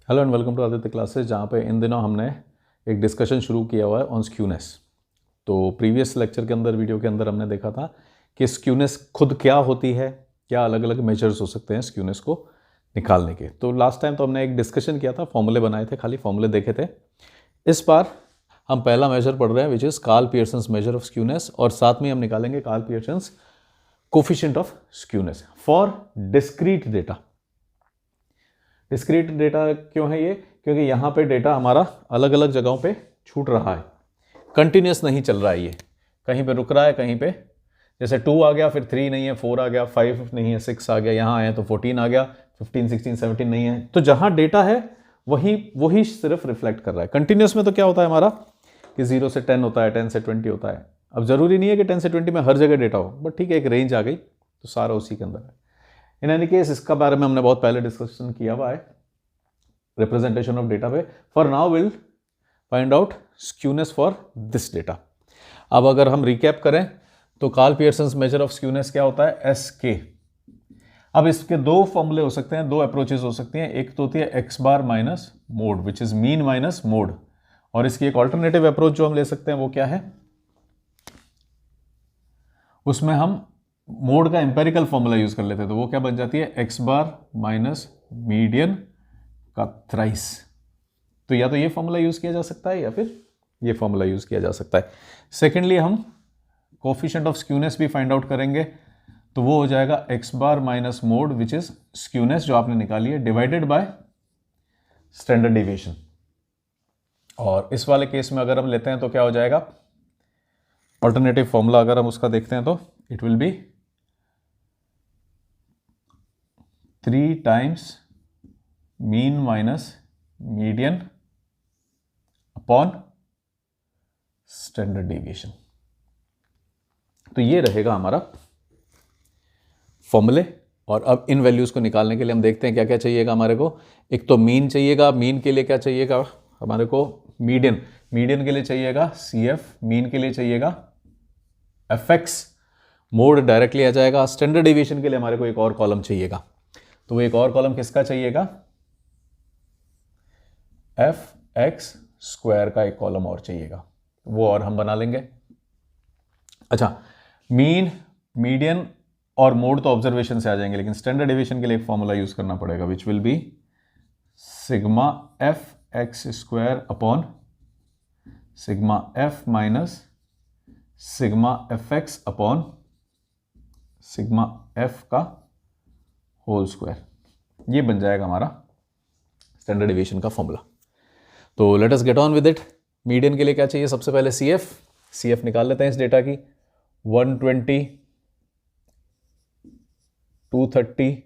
Hello and welcome to Aditya classes, जहाँ पे इन दिनों हमने एक डिस्कशन शुरू किया हुआ है ऑन स्क्यूनेस। तो प्रीवियस लेक्चर के अंदर, वीडियो के अंदर हमने देखा था कि स्क्यूनेस खुद क्या होती है, क्या अलग अलग मेजर्स हो सकते हैं स्क्यूनेस को निकालने के। तो लास्ट टाइम तो हमने एक डिस्कशन किया था, फॉर्मूले बनाए थे, खाली फॉर्मूले देखे थे। इस बार हम पहला मेजर पढ़ रहे हैं which is Karl Pearson's measure of skewness, और साथ में हम निकालेंगे Karl Pearson's coefficient of skewness for discrete data. Discrete data क्यों है ये? क्योंकि यहाँ पे डेटा हमारा अलग अलग जगहों पे छूट रहा है, कंटिन्यूस नहीं चल रहा है, ये कहीं पे रुक रहा है, कहीं पे जैसे 2 आ गया, फिर 3 नहीं है, 4 आ गया, 5 नहीं है, 6 आ गया, यहाँ आए तो 14 आ गया, 15, 16, 17 नहीं है। तो जहाँ डेटा है वही सिर्फ रिफ्लेक्ट कर रहा है। कंटिन्यूस में तो क्या होता है हमारा कि 0 से 10 होता है, 10 से 20 होता है। अब जरूरी नहीं है कि 10 से 20 में हर जगह डेटा हो, बट ठीक है, एक रेंज आ गई तो सारा उसी के अंदर है। इन एनी केस इसका बारे में हमने बहुत पहले डिस्कशन किया हुआ है रिप्रेजेंटेशन ऑफ डेटा पे। For now will find out skewness for this data. अब अगर हम रिकैप करें तो Karl Pearson's measure of skewness क्या होता है? एस के। अब इसके दो फॉर्मूले हो सकते हैं, दो अप्रोचेस हो सकती हैं। एक तो होती है x bar minus mode which is mean minus mode, और इसकी एक ऑल्टरनेटिव अप्रोच जो हम ले सकते हैं वो क्या है? उसमें हम मोड का एम्पेरिकल फॉर्मूला यूज कर लेते हैं, तो वो क्या बन जाती है? एक्स बार माइनस मीडियन का थ्राइस। तो या तो ये फॉर्मूला यूज किया जा सकता है या फिर ये फॉर्मूला यूज किया जा सकता है। सेकेंडली हम कोफिशिएंट ऑफ स्क्यूनेस भी फाइंड आउट करेंगे, तो वो हो जाएगा x bar minus mode which is skewness जो आपने निकाली है डिवाइडेड बाय स्टैंडर्ड डिविएशन। और इस वाले केस में अगर हम लेते हैं तो क्या हो जाएगा? ऑल्टरनेटिव फॉर्मूला अगर हम उसका देखते हैं तो it will be 3 times mean minus median upon standard deviation. तो ये रहेगा हमारा फॉर्मूले। और अब इन वैल्यूज को निकालने के लिए हम देखते हैं क्या क्या चाहिएगा हमारे को। एक तो मीन चाहिएगा, मीन के लिए क्या चाहिएगा हमारे को? मीडियन। मीडियन के लिए चाहिएगा CF, मीन के लिए चाहिएगा FX, मोड डायरेक्टली आ जाएगा। स्टैंडर्ड डिविएशन के लिए हमारे को एक और कॉलम चाहिएगा, तो वो एक और कॉलम किसका चाहिएगा? FX स्क्वायर का एक कॉलम और चाहिएगा, वो और हम बना लेंगे। अच्छा, मीन, मीडियन और मोड तो ऑब्जर्वेशन से आ जाएंगे, लेकिन स्टैंडर्ड डिविएशन के लिए एक फॉर्मूला यूज करना पड़ेगा which will be sigma FX square upon sigma F minus sigma FX upon sigma F का होल स्क्वायर। ये बन जाएगा हमारा स्टैंडर्ड डिविएशन का फॉर्मूला। तो let us get on with it. Median के लिए क्या चाहिए? सबसे पहले CF निकाल लेते हैं इस डेटा की। 120, 230,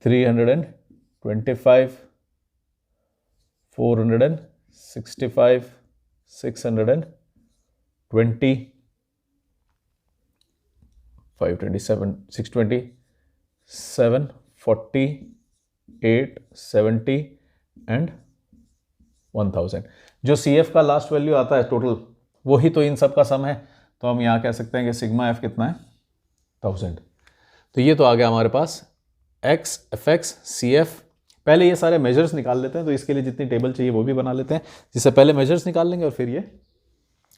325, 465, 620, 527, 620, 740, 870 एंड 1000। जो CF का लास्ट वैल्यू आता है टोटल, वही तो इन सब का सम है। तो हम यहाँ कह सकते हैं कि सिग्मा F कितना है? 1000। तो ये तो आ गया हमारे पास X, FX, CF। पहले ये सारे मेजर्स निकाल लेते हैं, तो इसके लिए जितनी टेबल चाहिए वो भी बना लेते हैं, जिससे पहले मेजर्स निकाल लेंगे और फिर ये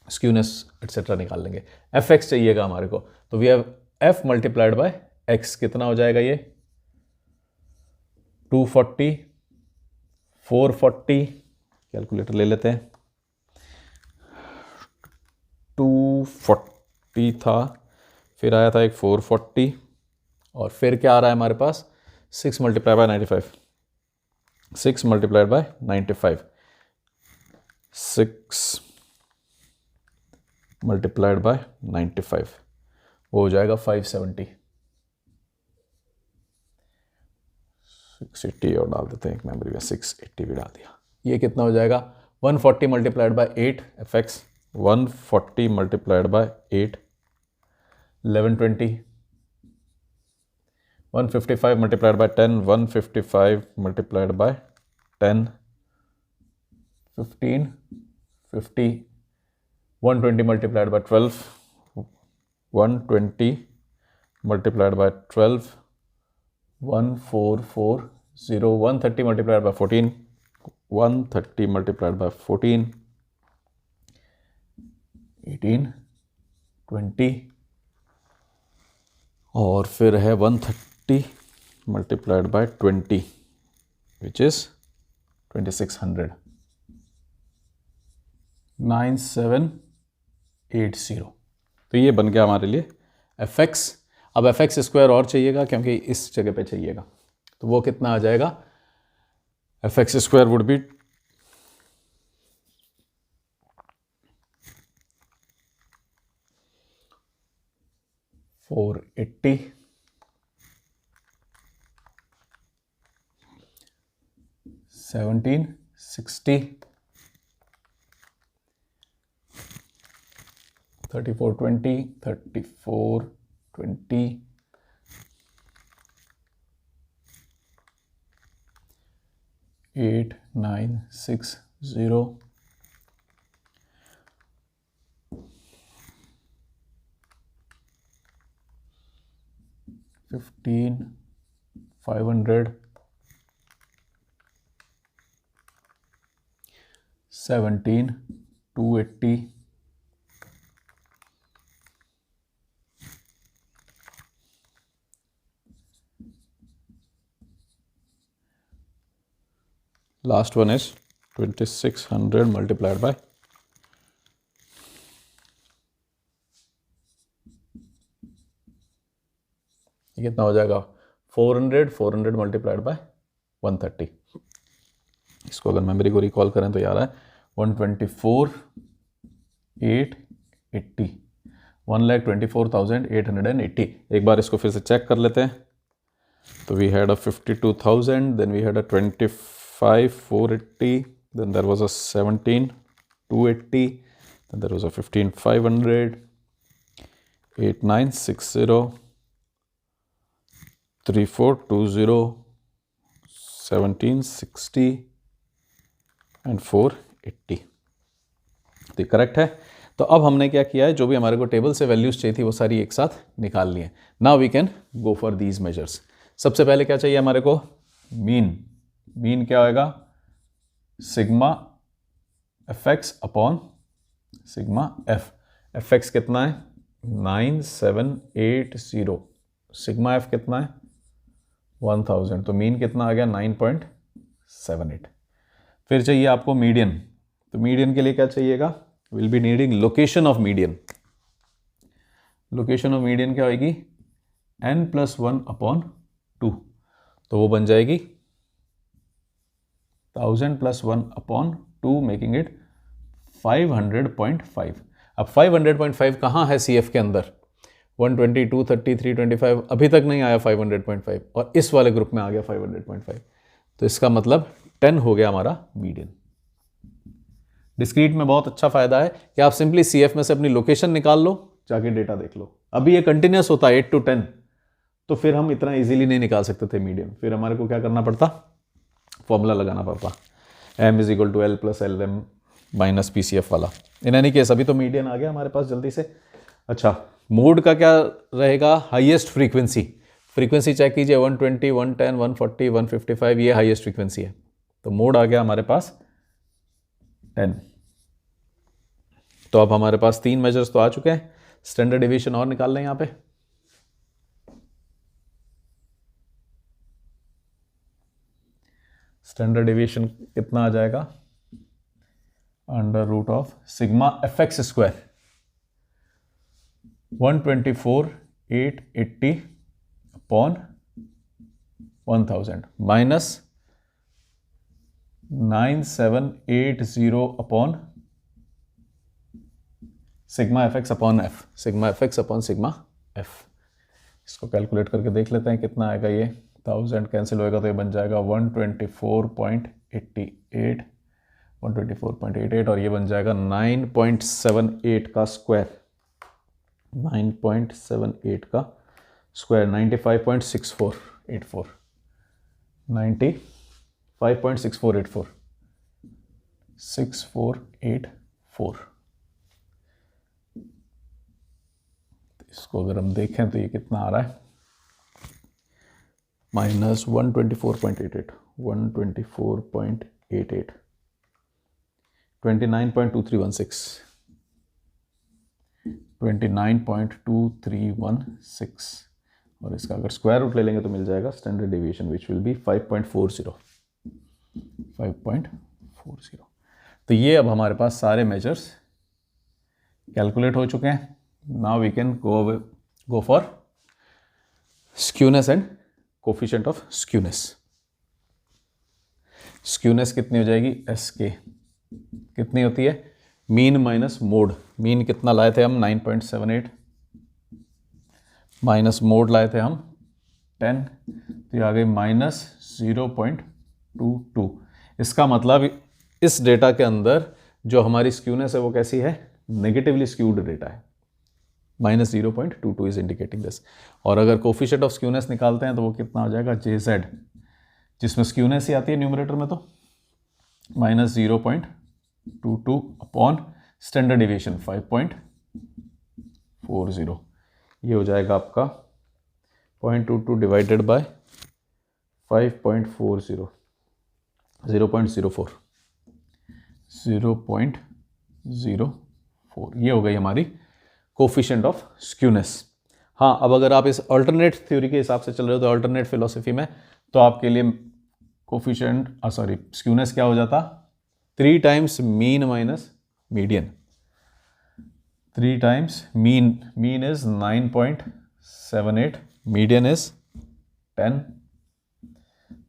स्क्यूनेस एटसेट्रा निकाल लेंगे। FX चाहिएगा हमारे को, तो we have F multiplied by X। कितना हो जाएगा ये? 240, 440, कैलकुलेटर ले लेते हैं। 240 था, फिर आया था एक 440, और फिर क्या आ रहा है हमारे पास? 6 multiply by 95, 6 multiplied by 95, 6 multiplied by 95, वो हो जाएगा 570। 680 और डाल देते हैं एक मेमोरी में, 680 भी डाल दिया। ये कितना हो जाएगा? 140 multiplied by 8 FX, 140 multiplied by 8, 1120, 155 multiplied by 10, 155 multiplied by 10, 15, 50, 120 multiplied by 12, 120 multiplied by 12, 144 0, 130 multiplied by 14, 130 multiplied by 14, 18, 20, और फिर है 130 multiplied by 20 which is 2600, 9780। तो ये बन गया हमारे लिए fx। अब fx स्क्वायर और चाहिएगा क्योंकि इस जगह पे चाहिएगा, तो वो कितना आ जाएगा, fx square would be 480 1760 3420 3420 8960 15500 17280 last one is 2600 multiplied by कितना हो जाएगा 400 मल्टीप्लाइड बाय 130। इसको अगर मेमोरी को रिकॉल करें तो यार है 124,880 1,24,880। एक बार इसको फिर से चेक कर लेते हैं। तो we had a 52,000, then we had a 25,480, then there was a 17,280, then there was a 15,500, 8,960, 3,420, 1,760 and 480। तो करेक्ट है। तो अब हमने क्या किया है, जो भी हमारे को टेबल से वैल्यूज चाहिए थी वो सारी एक साथ निकाल ली है। Now we can go for these measures. सबसे पहले क्या चाहिए हमारे को, मीन क्या होएगा, sigma F X upon sigma F. F X कितना है 9780, सिग्मा एफ कितना है 1000, तो मीन कितना आ गया 9.78। फिर चाहिए आपको मीडियन, तो मीडियन के लिए क्या चाहिएगा, will be needing location of median. Location of median क्या होगी n+1 अपॉन 2, तो वो बन जाएगी 1000 + 1 अपॉन 2 मेकिंग इट 500.5। अब 500.5 कहाँ है CF के अंदर, 120, 230, 325 अभी तक नहीं आया 500.5, और इस वाले ग्रुप में आ गया 500.5। तो इसका मतलब 10 हो गया हमारा मीडियन। डिस्क्रीट में बहुत अच्छा फायदा है कि आप सिंपली CF में से अपनी लोकेशन निकाल लो, जाके डेटा देख लो। अभी ये कंटिन्यूस होता है 8 to 10, तो फिर हम इतना इजीली नहीं निकाल सकते थे मीडियन, फिर हमारे को क्या करना पड़ता, फॉर्मूला लगाना पड़ता, m = L + LM - PCF वाला। इन एनी केस अभी तो मीडियन आ गया हमारे पास जल्दी से। अच्छा, मोड का क्या रहेगा, हाईएस्ट फ्रीक्वेंसी। फ्रीक्वेंसी चेक कीजिए 120, 110, 140, 155, ये हाईएस्ट फ्रीक्वेंसी है। तो मोड आ गया हमारे पास 10। तो अब हमारे पास 3 मेजर्स तो आ चुके हैं। स्टैंडर्ड डेविएशन और निकाल लें यहाँ पे। स्टैंडर्ड डेविएशन कितना आ जाएगा, √of sigma F square 124,880 upon 1000 minus 9780 upon sigma F upon F, sigma F upon sigma F. इसको कैलकुलेट करके देख लेते हैं कितना आएगा। ये 1000 कैंसिल होएगा तो ये बन जाएगा 124.88, 124.88, और ये बन जाएगा 9.78 का स्क्वायर, 9.78 का स्क्वायर 95.6484, 95.6484, 6484। इसको अगर हम देखें तो ये कितना आ रहा है, माइनस 124.88, 124.88, 29.2316, 29.2316, और इसका अगर स्क्वायर रूट ले लेंगे तो मिल जाएगा standard deviation which will be 5.40, 5.40। तो ये अब हमारे पास सारे मेजर्स कैलकुलेट हो चुके हैं। Now we can go for skewness and coefficient of skewness. Skewness कितनी हो जाएगी, एस के कितनी होती है, मीन माइनस मोड। मीन कितना लाए थे हम 9.78, माइनस मोड लाए थे हम 10, तो ये आ गई माइनस 0.22। इसका मतलब इस डेटा के अंदर जो हमारी स्क्यूनेस है वो कैसी है, नेगेटिवली स्क्यूड डेटा है। Minus 0.22 is indicating this. और अगर कोफिशिएंट ऑफ स्क्यूनेस निकालते हैं तो वो कितना हो जाएगा, JZ, जिसमें स्क्यूनेस ही आती है न्यूमरेटर में, तो माइनस 0.22 अपॉन स्टैंडर्ड डेविएशन 5.40। ये हो जाएगा आपका 0.22 डिवाइडेड बाय 5.40, 0.04, 0.04। ये हो गई हमारी कोफिशिएंट ऑफ स्क्यूनेस। हाँ, अब अगर आप इस अल्टरनेट थ्योरी के हिसाब से चल रहे हो तो अल्टरनेट फिलोसफी में, तो आपके लिए कोफिशिएंट स्क्यूनेस क्या हो जाता, 3 times mean minus median. 3 times mean, mean is 9.78, median is 10,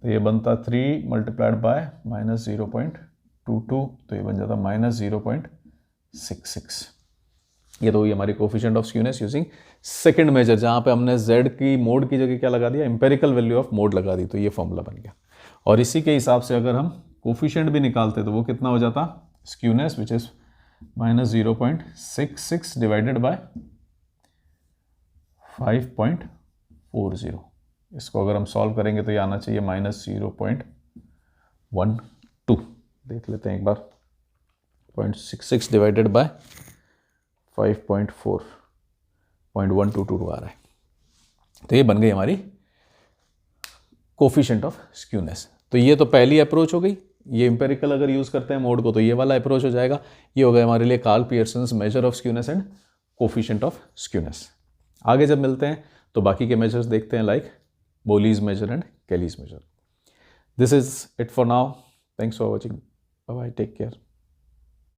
तो ये बनता 3 मल्टीप्लाइड बाय माइनस 0.22, तो ये बन जाता माइनस 0.66। ये तो हुई हमारी coefficient of skewness using second measure, जहाँ पे हमने z की मोड की जगह क्या लगा दिया, एम्पेरिकल वैल्यू ऑफ मोड लगा दी, तो ये फॉर्मूला बन गया। और इसी के हिसाब से अगर हम कोफिशिएंट भी निकालते तो वो कितना हो जाता, skewness which is minus 0.66 divided by 5.40। इसको अगर हम सॉल्व करेंगे तो ये आना चाहिए माइनस 0.12। देख लेते हैं एक बार, 0.66 डिवाइडेड बाय 5.4, 0.122 आ रहा है। तो ये बन गई हमारी कोफिशिएंट ऑफ स्क्यूनेस। तो ये तो पहली अप्रोच हो गई। ये एम्पेरिकल अगर यूज़ करते हैं मोड को तो ये वाला अप्रोच हो जाएगा। ये हो गया हमारे लिए Karl Pearson's measure of skewness and coefficient of skewness. आगे जब मिलते हैं तो बाकी के मेजर्स देखते हैं, लाइक बोलीज मेजर एंड केलीज major. This is it for now. Thanks for watching. Bye bye, take care.